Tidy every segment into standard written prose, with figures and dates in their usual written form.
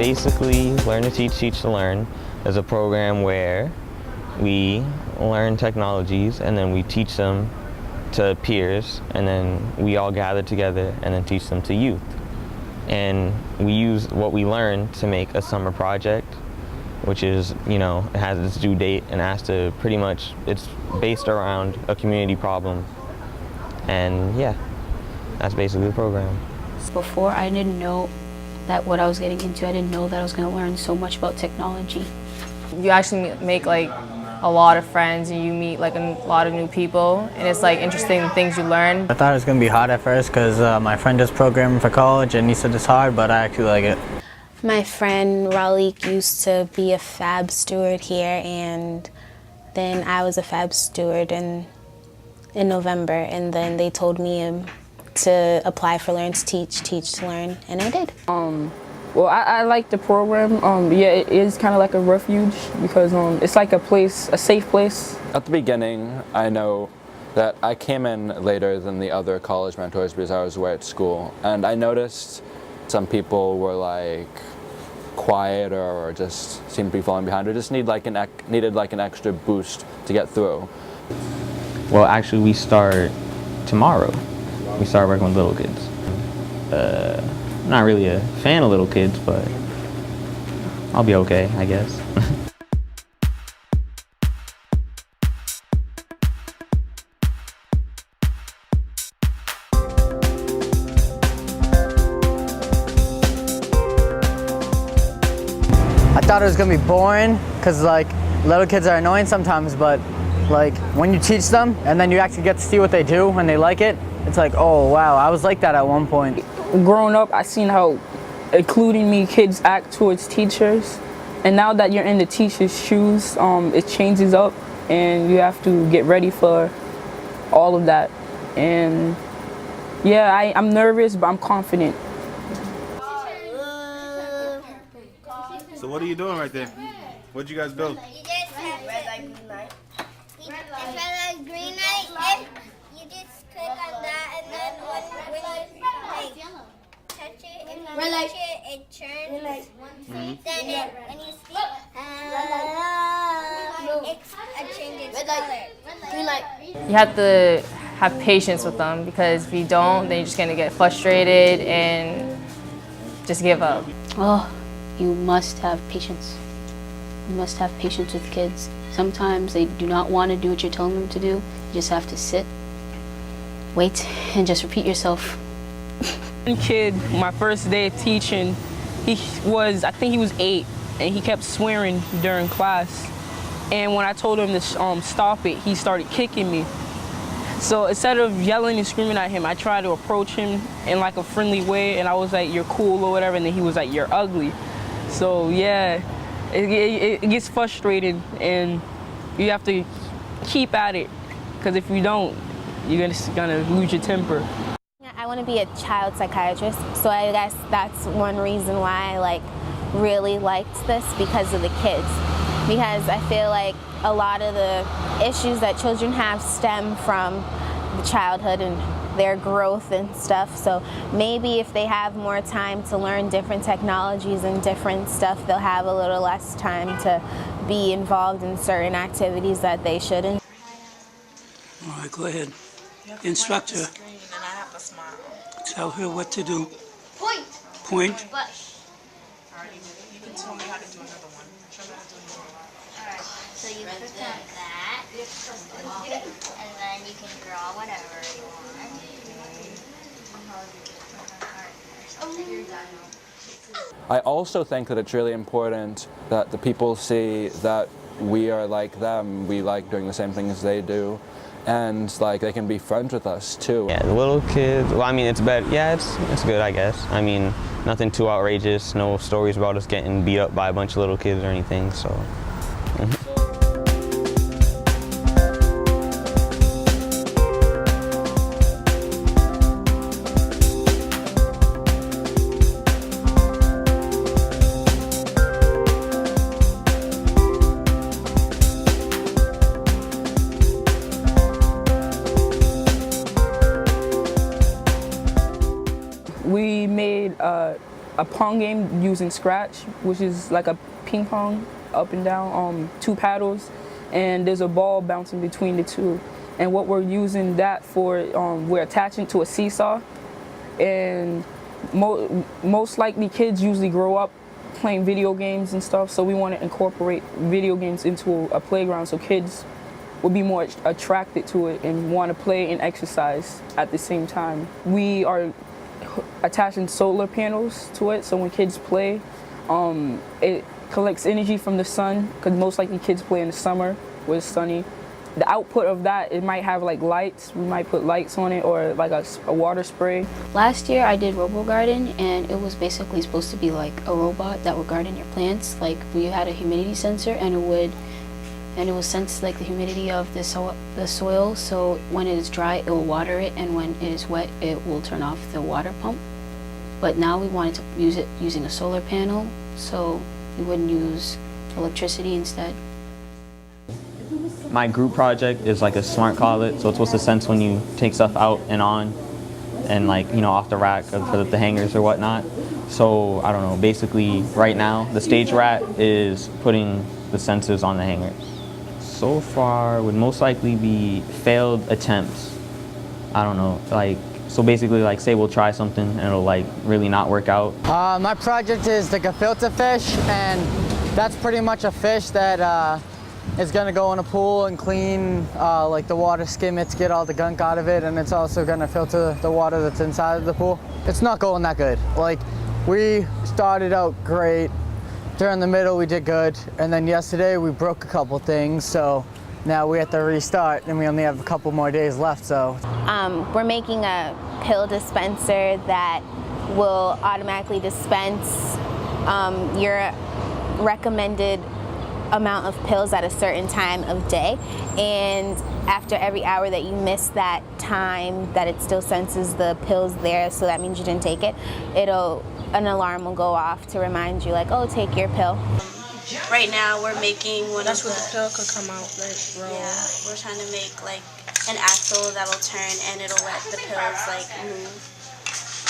basically Learn to Teach, Teach to Learn is a program where we learn technologies and then we teach them to peers, and then we all gather together and then teach them to youth. And we use what we learn to make a summer project, which is, you know, it has its due date and has to pretty much, it's based around a community problem. And yeah, that's basically the program. Before, I didn't know that what I was getting into, I didn't know that I was going to learn so much about technology. You actually make like a lot of friends and you meet like a lot of new people, and it's like interesting things you learn. I thought it was going to be hard at first because my friend does programming for college and he said it's hard, but I actually like it. My friend Ralik used to be a FAB steward here, and then I was a FAB steward in November, and then they told me to apply for Learn to Teach, Teach to Learn, and I did. Well, I like the program. Yeah, it is kind of like a refuge because it's like a place, a safe place. At the beginning, I know that I came in later than the other college mentors because I was away at school, and I noticed some people were like quiet or just seemed to be falling behind or just needed like an extra boost to get through. Well, actually, we start tomorrow. We start working with little kids. I'm not really a fan of little kids, but I'll be okay, I guess. I thought it was going to be boring because like little kids are annoying sometimes, but like when you teach them and then you actually get to see what they do when they like it, it's like, oh wow, I was like that at one point. Growing up, I seen how including me kids act towards teachers, and now that you're in the teacher's shoes, it changes up and you have to get ready for all of that. And yeah, I'm nervous, but I'm confident. So what are you doing right there? What'd you guys build? Red light, green light. It's red light, green light. If you just click on that, and then when you touch it, if you touch it, it turns. Then and you see, it changes color. Green light. You have to have patience with them because if you don't, then you're just gonna get frustrated and just give up. Oh, you must have patience. You must have patience with kids. Sometimes they do not want to do what you're telling them to do. You just have to sit, wait, and just repeat yourself. One kid, my first day of teaching, I think he was 8, and he kept swearing during class. And when I told him to stop it, he started kicking me. So instead of yelling and screaming at him, I tried to approach him in like a friendly way, and I was like, "You're cool" or whatever, and then he was like, "You're ugly." So yeah, it gets frustrating, and you have to keep at it, because if you don't, you're gonna lose your temper. I want to be a child psychiatrist, so I guess that's one reason why I really liked this, because of the kids. Because I feel like a lot of the issues that children have stem from the childhood and their growth and stuff. So maybe if they have more time to learn different technologies and different stuff, they'll have a little less time to be involved in certain activities that they shouldn't. All right, go ahead. Instructor. Tell her what to do. Point. Point. You can tell me how to do another one. Show me how to do another one. Alright, so you click on that, and then you can draw whatever you want. I also think that it's really important that the people see that we are like them, we like doing the same things they do, and like they can be friends with us too. Yeah, the little kids, well, I mean, it's better. Yeah, it's good, I guess. I mean, nothing too outrageous, no stories about us getting beat up by a bunch of little kids or anything, so. We made a pong game using Scratch, which is like a ping pong, up and down, 2 paddles, and there's a ball bouncing between the two. And what we're using that for, we're attaching to a seesaw, and most likely kids usually grow up playing video games and stuff, so we want to incorporate video games into a playground so kids would be more attracted to it and want to play and exercise at the same time. We are attaching solar panels to it, so when kids play, it collects energy from the sun, because most likely kids play in the summer where it's sunny. The output of that, it might have like lights. We might put lights on it, or like a water spray. Last year I did RoboGarden, and it was basically supposed to be like a robot that would garden your plants. Like we had a humidity sensor, and it will sense like the humidity of the soil. So when it is dry, it will water it, and when it is wet, it will turn off the water pump. But now we wanted to use it using a solar panel, so we wouldn't use electricity instead. My group project is like a smart collet, so it's supposed to sense when you take stuff out and on, and like, you know, off the rack for the hangers or whatnot. So I don't know, basically right now the stage rat is putting the sensors on the hangers. So far would most likely be failed attempts. I don't know, like, so basically like say we'll try something and it'll like really not work out. My project is like a filter fish, and that's pretty much a fish that it's gonna go in a pool and clean like the water, skim it to get all the gunk out of it, and it's also gonna filter the water that's inside of the pool. It's not going that good. Like, we started out great. During the middle we did good, and then yesterday we broke a couple things, so now we have to restart, and we only have a couple more days left, so. We're making a pill dispenser that will automatically dispense your recommended amount of pills at a certain time of day, and after every hour that you miss that time that it still senses the pills there, so that means you didn't take it, an alarm will go off to remind you, like, oh, take your pill. Right now we're making one That's of where the pill could come out, like, roll. Yeah, we're trying to make like an axle that'll turn and it'll let the pills like move.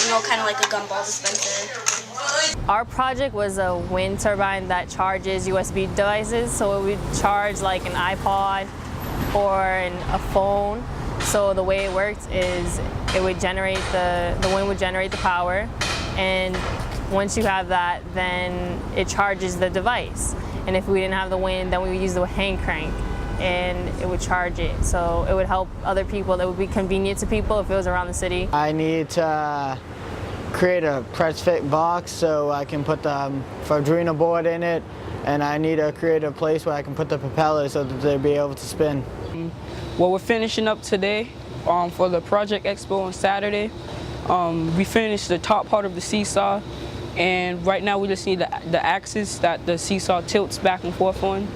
You know, kind of like a gumball dispenser. Our project was a wind turbine that charges USB devices, so it would charge like an iPod or a phone. So the way it worked is it would generate the wind would generate the power, and once you have that, then it charges the device. And if we didn't have the wind, then we would use the hand crank, and it would charge it. So it would help other people. That would be convenient to people if it was around the city. I need to create a press fit box so I can put the Arduino board in it, and I need to create a place where I can put the propellers so that they'll be able to spin. Well, we're finishing up today for the Project Expo on Saturday. We finished the top part of the seesaw, and right now we just need the axis that the seesaw tilts back and forth on,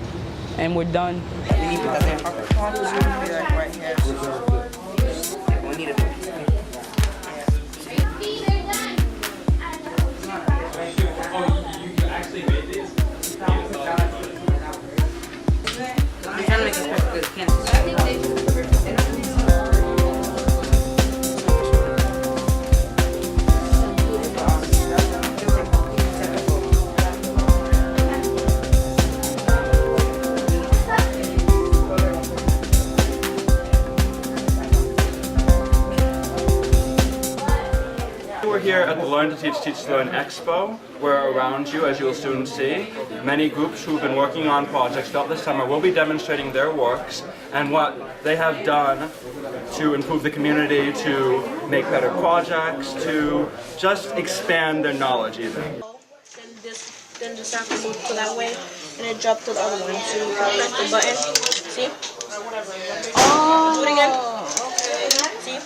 and we're done. We're here at the Learn to Teach, Teach to Learn Expo. We're around you, as you'll soon see. Many groups who've been working on projects throughout the summer will be demonstrating their works and what they have done to improve the community, to make better projects, to just expand their knowledge even. Then just have to move to that way, and it dropped to the other one. So you press the button. See? Do it again. See?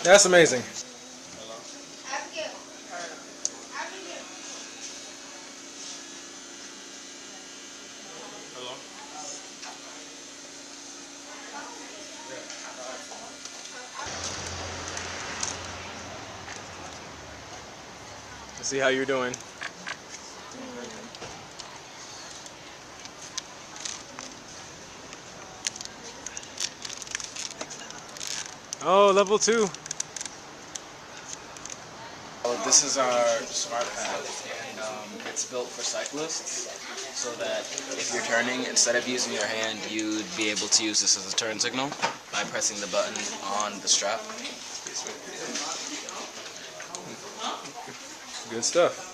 That's amazing. See how you're doing. Oh, level 2. this is our smart pad, and it's built for cyclists, so that if you're turning, instead of using your hand, you'd be able to use this as a turn signal by pressing the button on the strap. Good stuff.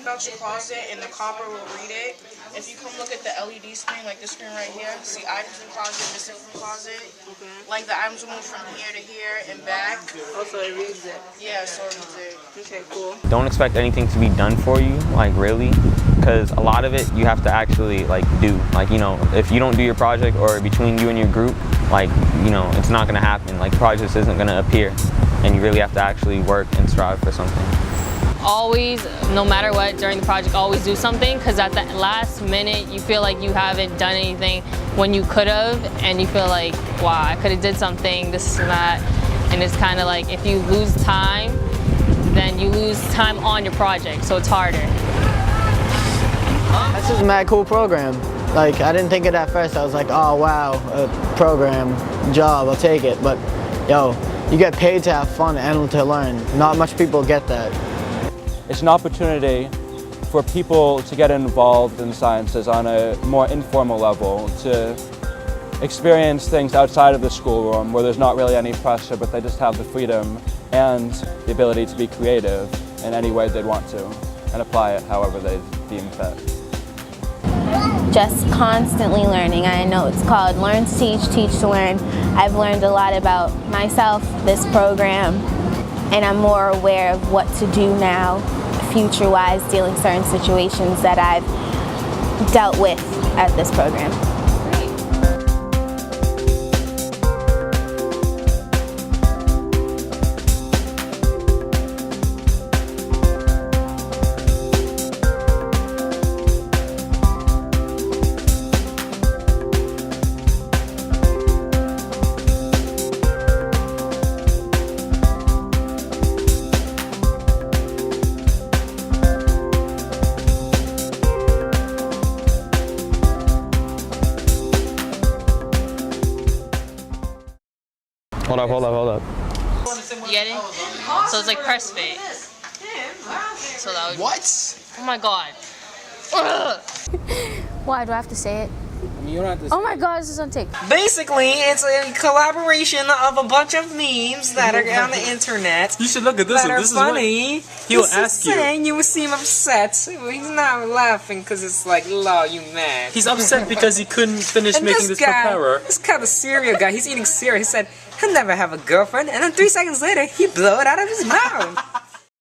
About your closet, and the copper will read it. If you come look at the LED screen, like this screen right here, see items in closet, missing from closet. Like the items will move from here to here and back. Also, it reads it. Yeah, so it reads it. Okay, cool. Don't expect anything to be done for you, like really, because a lot of it you have to actually like do. Like, you know, if you don't do your project or between you and your group, like, you know, it's not gonna happen. Like, the project isn't gonna appear, and you really have to actually work and strive for something. Always, no matter what, during the project, always do something, because at the last minute you feel like you haven't done anything when you could have, and you feel like, wow, I could have did something, this and that. And it's kind of like, if you lose time, then you lose time on your project, so it's harder. This is a mad cool program. Like, I didn't think it at first. I was like, oh wow, a program, job, I'll take it. But yo, you get paid to have fun and to learn. Not much people get that. It's an opportunity for people to get involved in sciences on a more informal level, to experience things outside of the schoolroom where there's not really any pressure, but they just have the freedom and the ability to be creative in any way they'd want to and apply it however they deem fit. Just constantly learning. I know it's called Learn to Teach, Teach to Learn. I've learned a lot about myself, this program, and I'm more aware of what to do now, future-wise, dealing certain situations that I've dealt with at this program. Hold up. You get it? So it's like press fit. So that would... What? Oh my god. Why do I have to say it? You don't have to. Oh my god, this is on tape. Basically, it's a collaboration of a bunch of memes that are on the internet. You should look at this that one. Are This funny. is what he will ask you. Saying you will seem upset. He's not laughing because it's like, "Law, you mad." He's upset because he couldn't finish And making this guy, papera. This kind of cereal guy, he's eating cereal. He said he'll never have a girlfriend, and then 3 seconds later, he blew it out of his mouth.